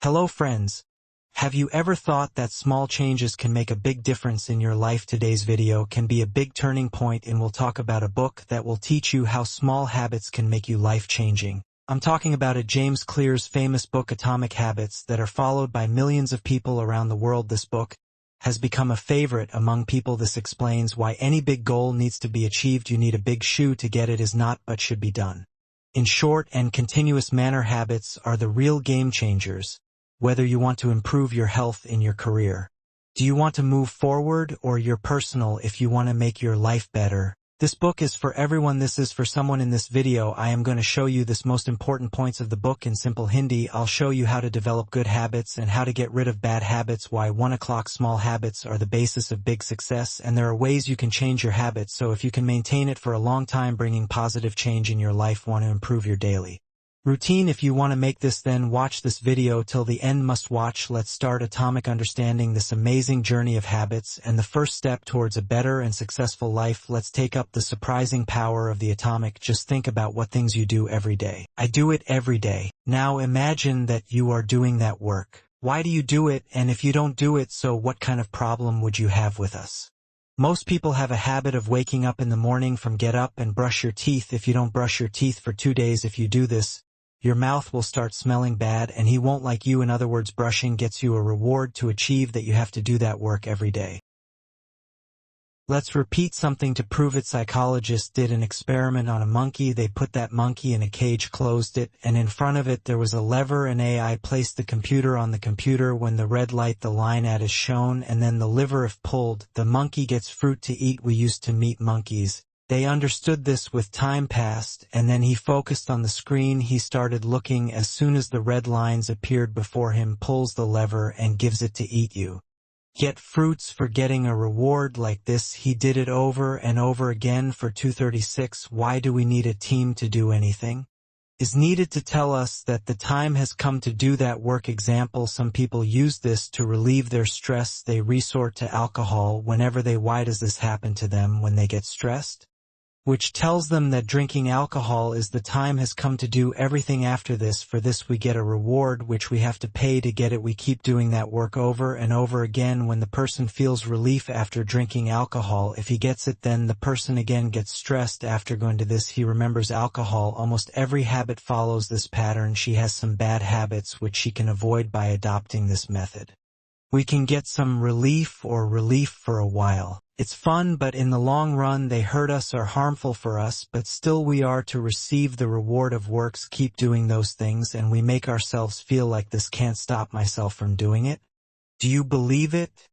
Hello friends. Have you ever thought that small changes can make a big difference in your life? Today's video can be a big turning point, and we'll talk about a book that will teach you how small habits can make you life-changing. I'm talking about James Clear's famous book Atomic Habits that are followed by millions of people around the world. This book has become a favorite among people. This explains why any big goal needs to be achieved. You need a big shoe to get it is not but should be done. In short and continuous manner, habits are the real game changers. Whether you want to improve your health in your career, do you want to move forward, or your personal, if you want to make your life better, this book is for everyone. This is for someone. In this video I am going to show you the most important points of the book in simple Hindi. I'll show you how to develop good habits and how to get rid of bad habits, why 1 o'clock small habits are the basis of big success, and there are ways you can change your habits so if you can maintain it for a long time, bringing positive change in your life. Want to improve your daily routine? If you want to make this, then watch this video till the end. Must watch. Let's start. Atomic understanding this amazing journey of habits and the first step towards a better and successful life. Let's take up the surprising power of the atomic. Just think about what things you do every day. I do it every day. Now imagine that you are doing that work. Why do you do it? And if you don't do it, so what kind of problem would you have with us? Most people have a habit of waking up in the morning from get up and brush your teeth. If you don't brush your teeth for 2 days, if you do this, your mouth will start smelling bad and he won't like you. In other words, brushing gets you a reward to achieve that. You have to do that work every day. Let's repeat something to prove it. Psychologists did an experiment on a monkey. They put that monkey in a cage, closed it, and in front of it there was a lever. An AI placed the computer on the computer. When the red light, the line ad is shown, and then the lever if pulled, the monkey gets fruit to eat. We used to meet monkeys. They understood this. With time passed, and then he focused on the screen. He started looking. As soon as the red lines appeared before him, pulls the lever and gives it to eat. You get fruits for getting a reward like this. He did it over and over again for 236. Why do we need a team to do anything? Is needed to tell us that the time has come to do that work. Example, some people use this to relieve their stress. They resort to alcohol whenever they. Why does this happen to them? When they get stressed, which tells them that drinking alcohol is the time has come to do everything after this. For this we get a reward which we have to pay to get it. We keep doing that work over and over again. When the person feels relief after drinking alcohol, if he gets it, then the person again gets stressed after going to this. He remembers alcohol. Almost every habit follows this pattern. She has some bad habits which she can avoid by adopting this method. We can get some relief for a while. It's fun, but in the long run they hurt us, are harmful for us, but still we are to receive the reward of works. Keep doing those things and we make ourselves feel like this. Can't stop myself from doing it. Do you believe it?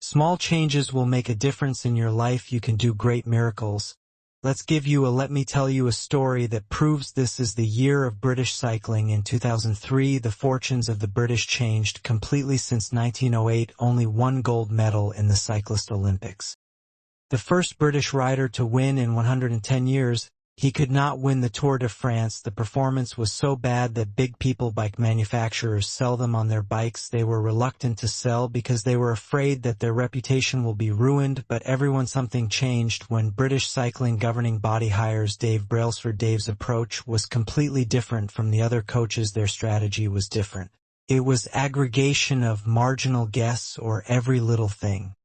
Small changes will make a difference in your life. You can do great miracles. Let me tell you a story that proves this. Is the year of British cycling. In 2003, the fortunes of the British changed completely. Since 1908, only 1 gold medal in the cyclist Olympics. The first British rider to win in 110 years, he could not win the Tour de France. The performance was so bad that big bike manufacturers sell them on their bikes. They were reluctant to sell because they were afraid that their reputation will be ruined. But something changed when British cycling governing body hires Dave Brailsford. Dave's approach was completely different from the other coaches. Their strategy was different. It was aggregation of marginal guess or every little thing.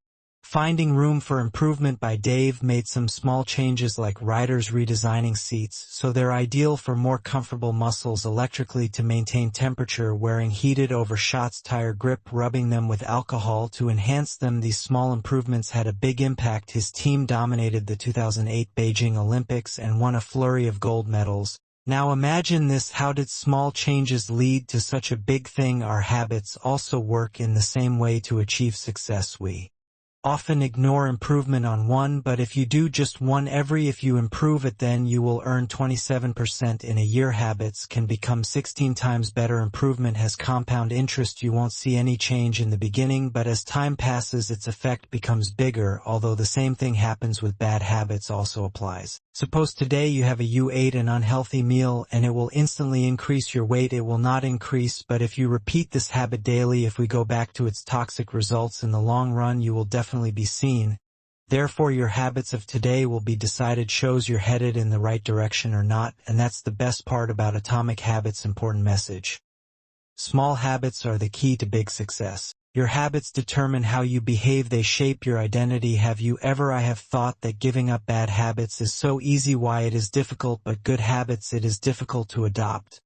Finding room for improvement by Dave made some small changes like riders redesigning seats so they're ideal for more comfortable muscles electrically to maintain temperature, wearing heated over shots, tire grip, rubbing them with alcohol to enhance them. These small improvements had a big impact. His team dominated the 2008 Beijing Olympics and won a flurry of gold medals. Now imagine this. How did small changes lead to such a big thing? Our habits also work in the same way to achieve success. We often ignore improvement on one, but if you do just one if you improve it, then you will earn 27% in a year. Habits can become 16 times better. Improvement has compound interest. You won't see any change in the beginning, but as time passes its effect becomes bigger. Although the same thing happens with bad habits also applies. Suppose today you ate an unhealthy meal and it will instantly increase your weight. It will not increase, but if you repeat this habit daily, if we go back to its toxic results in the long run, you will definitely be seen. Therefore, your habits of today will be decided shows you're headed in the right direction or not, and that's the best part about Atomic Habits. Important message. Small habits are the key to big success. Your habits determine how you behave, they shape your identity. Have you ever? I have thought that giving up bad habits is so easy, why it is difficult, but good habits it is difficult to adopt.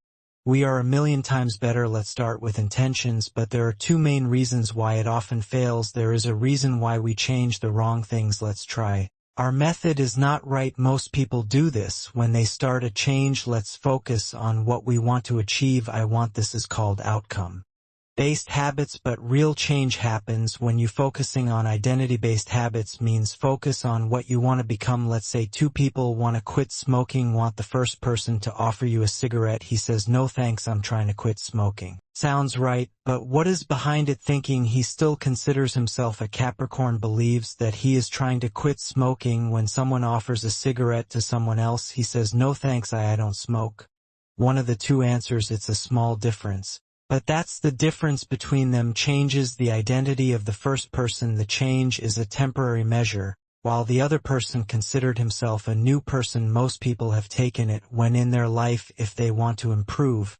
We are a million times better. Let's start with intentions, but there are two main reasons why it often fails. There is a reason why we change the wrong things. Let's try. Our method is not right. Most people do this when they start a change. Let's focus on what we want to achieve. This is called outcome-based habits, but real change happens when you focusing on identity-based habits means focus on what you want to become. Let's say two people want to quit smoking, want the first person to offer you a cigarette. He says, "No thanks, I'm trying to quit smoking." Sounds right, but what is behind it? Thinking he still considers himself a Capricorn, believes that he is trying to quit smoking. When someone offers a cigarette to someone else, he says, "No thanks, I don't smoke." One of the two answers, it's a small difference. But that's the difference between them. Changes the identity of the first person. The change is a temporary measure, while the other person considered himself a new person. Most people have taken it when in their life, if they want to improve,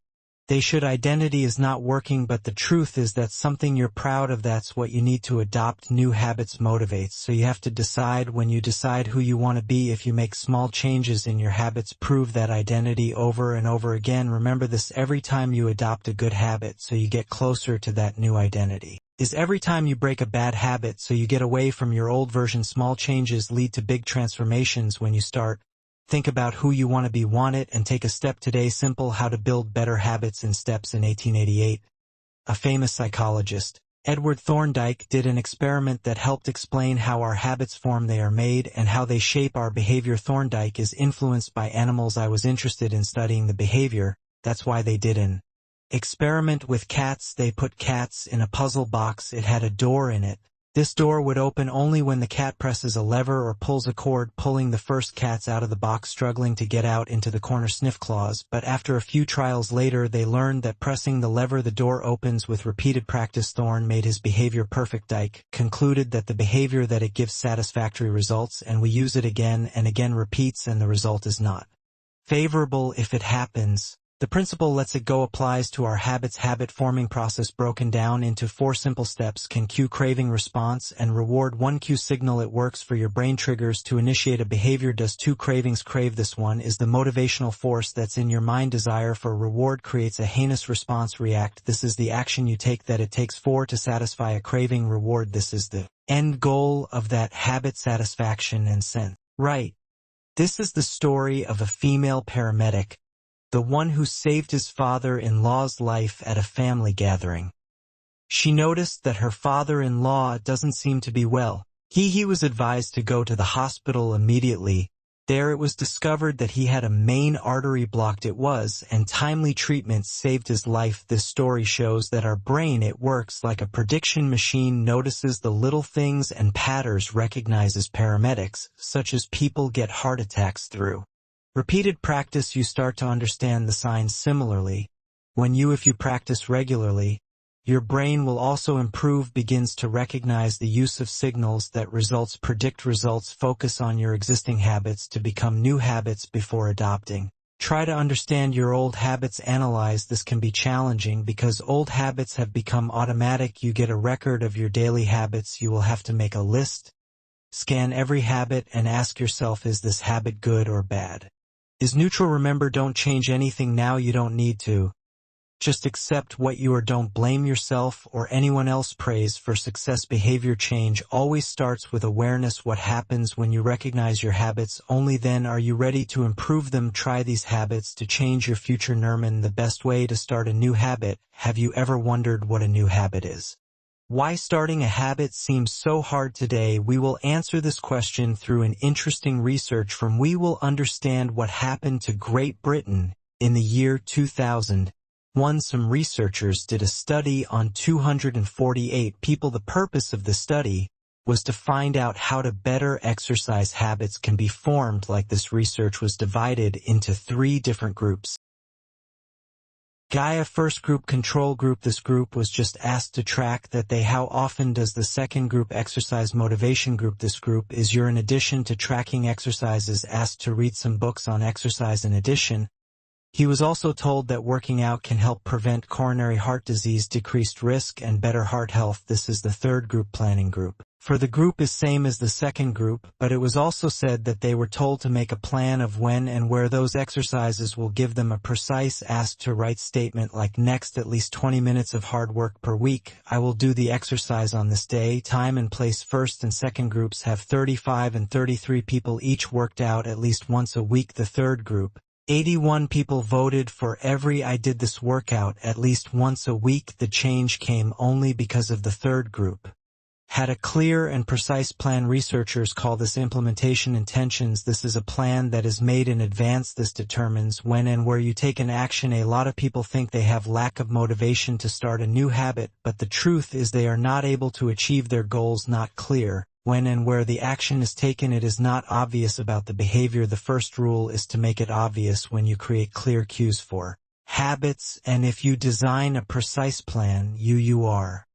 they should. Identity is not working, but the truth is that something you're proud of, that's what you need to adopt. New habits motivates, so you have to decide. When you decide who you want to be, if you make small changes in your habits, prove that identity over and over again. Remember this, every time you adopt a good habit, so you get closer to that new identity, is every time you break a bad habit, so you get away from your old version. Small changes lead to big transformations. When you start, think about who you want to be, want it, and take a step today. Simple. How to build better habits in steps. In 1888, a famous psychologist, Edward Thorndike, did an experiment that helped explain how our habits form, they are made, and how they shape our behavior. Thorndike is influenced by animals. I was interested in studying the behavior, that's why they did an experiment with cats. They put cats in a puzzle box. It had a door in it. This door would open only when the cat presses a lever or pulls a cord, pulling the first cats out of the box, struggling to get out into the corner, sniff claws. But after a few trials later, they learned that pressing the lever, the door opens. With repeated practice, Thorne made his behavior perfect. Dyke concluded that the behavior, that it gives satisfactory results, and we use it again and again, repeats, and the result is not favorable if it happens. The principle lets it go applies to our habits. Habit forming process broken down into 4 simple steps. Can cue, craving, response, and reward. 1. Cue, signal. It works for your brain, triggers to initiate a behavior. Does 2. Cravings, crave. This one is the motivational force that's in your mind. Desire for reward creates a heinous response. React. This is the action you take that it takes. 4. To satisfy a craving. Reward. This is the end goal of that habit, satisfaction and sense. Right. This is the story of a female paramedic, the one who saved his father-in-law's life at a family gathering. She noticed that her father-in-law doesn't seem to be well. He was advised to go to the hospital immediately. There it was discovered that he had a main artery blocked. It was, and timely treatment saved his life. This story shows that our brain, it works like a prediction machine, notices the little things and patterns, recognizes paramedics, such as people get heart attacks through repeated practice. You start to understand the signs. Similarly, if you practice regularly, your brain will also improve, begins to recognize the use of signals that results, predict results. Focus on your existing habits to become new habits before adopting. Try to understand your old habits. Analyze. This can be challenging because old habits have become automatic. You get a record of your daily habits. You will have to make a list, scan every habit, and ask yourself, is this habit good or bad? Is neutral. Remember, don't change anything now. You don't need to. Just accept what you are. Don't blame yourself or anyone else. Praise for success. Behavior change always starts with awareness. What happens when you recognize your habits? Only then are you ready to improve them. Try these habits to change your future. Nerman, the best way to start a new habit. Have you ever wondered what a new habit is? Why starting a habit seems so hard today? We will answer this question through an interesting research firm. We will understand what happened to Great Britain in the year 2001. Some researchers did a study on 248 people. The purpose of the study was to find out how to better exercise habits can be formed. Like this research was divided into 3 different groups. Gaia first group, control group. This group was just asked to track that they. How often does the second group exercise? Motivation group. This group is your. In addition to tracking exercises, asked to read some books on exercise. In addition, He was also told that working out can help prevent coronary heart disease, decreased risk, and better heart health. This is the third group planning group. For the group is same as the second group, but it was also said that they were told to make a plan of when and where those exercises will give them a precise asked to write statement like next at least 20 minutes of hard work per week. I will do the exercise on this day. Time and place. First and second groups have 35 and 33 people each worked out at least once a week. The third group, 81 people voted for every I did this workout at least once a week. The change came only because of the third group had a clear and precise plan. Researchers call this implementation intentions. This is a plan that is made in advance. This determines when and where you take an action. A lot of people think they have lack of motivation to start a new habit, but the truth is they are not able to achieve their goals. Not clear when and where the action is taken. It is not obvious about the behavior. The first rule is to make it obvious when you create clear cues for habits, and if you design a precise plan, you are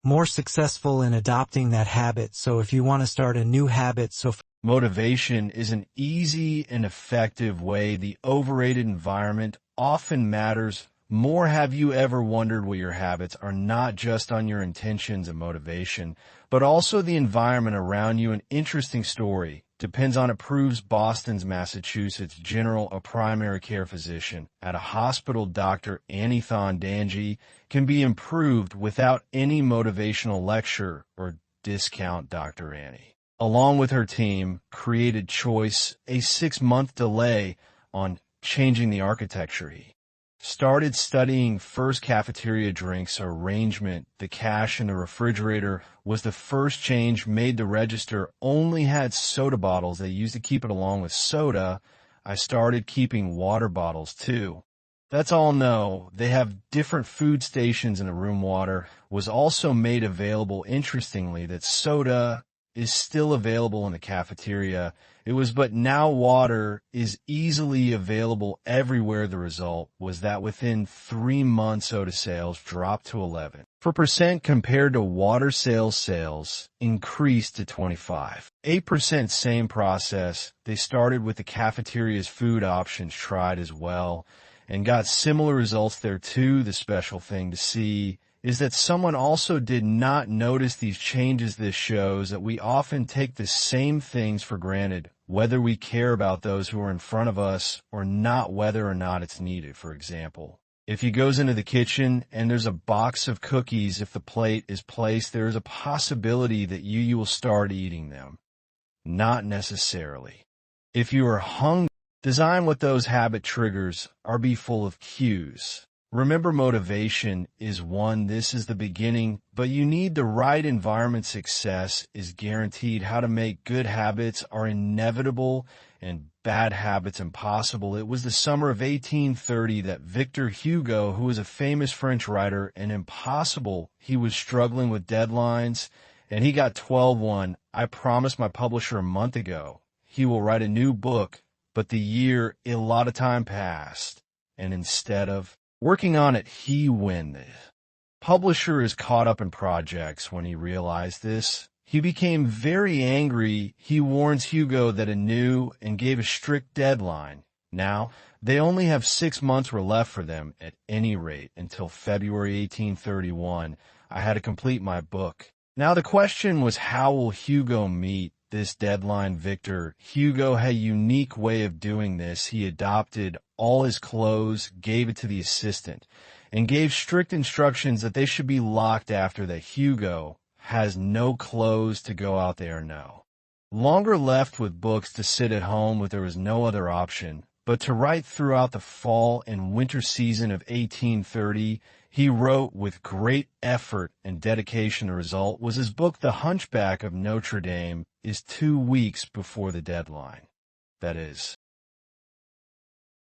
more successful in adopting that habit. So if you want to start a new habit, motivation is an easy and effective way. The overrated environment often matters more. Have you ever wondered what your habits are not just on your intentions and motivation, but also the environment around you? An interesting story depends on it proves Boston's Massachusetts general, a primary care physician at a hospital, Dr. Annie Thon-Dangy, can be improved without any motivational lecture or discount. Dr. Annie, along with her team, created Choice, a 6-month delay on changing the architecture. He started studying first cafeteria drinks arrangement. The cash in the refrigerator was the first change made. The register only had soda bottles. They used to keep it along with soda. I started keeping water bottles too. That's all. No, they have different food stations, and the room water was also made available. Interestingly, that soda is still available in the cafeteria. But now water is easily available everywhere. The result was that within 3 months, soda sales dropped to 11% compared to water sales increased to 25%. Same process. They started with the cafeteria's food options, tried as well, and got similar results there too. The special thing to see is that someone also did not notice these changes. This shows that we often take the same things for granted, whether we care about those who are in front of us or not, whether or not it's needed. For example, if he goes into the kitchen and there's a box of cookies, if the plate is placed, there is a possibility that you will start eating them. Not necessarily. If you are hungry, design what those habit triggers are. Be full of cues. Remember, motivation is one. This is the beginning, but you need the right environment. Success is guaranteed. How to make good habits are inevitable and bad habits impossible. It was the summer of 1830 that Victor Hugo, who was a famous French writer, and impossible. He was struggling with deadlines, and he got 12-1. I promised my publisher a month ago he will write a new book, but a lot of time passed, and instead of working on it, he went. The publisher is caught up in projects. When he realized this, he became very angry. He warns Hugo that a new and gave a strict deadline. Now, they only have 6 months were left for them at any rate until February 1831. I had to complete my book. Now the question was, how will Hugo meet this deadline? Victor Hugo had a unique way of doing this. He adopted all his clothes, gave it to the assistant, and gave strict instructions that they should be locked after that. Hugo has no clothes to go out there, no longer left with books to sit at home, but there was no other option but to write. Throughout the fall and winter season of 1830, he wrote with great effort and dedication. The result was his book, The Hunchback of Notre Dame, is 2 weeks before the deadline. That is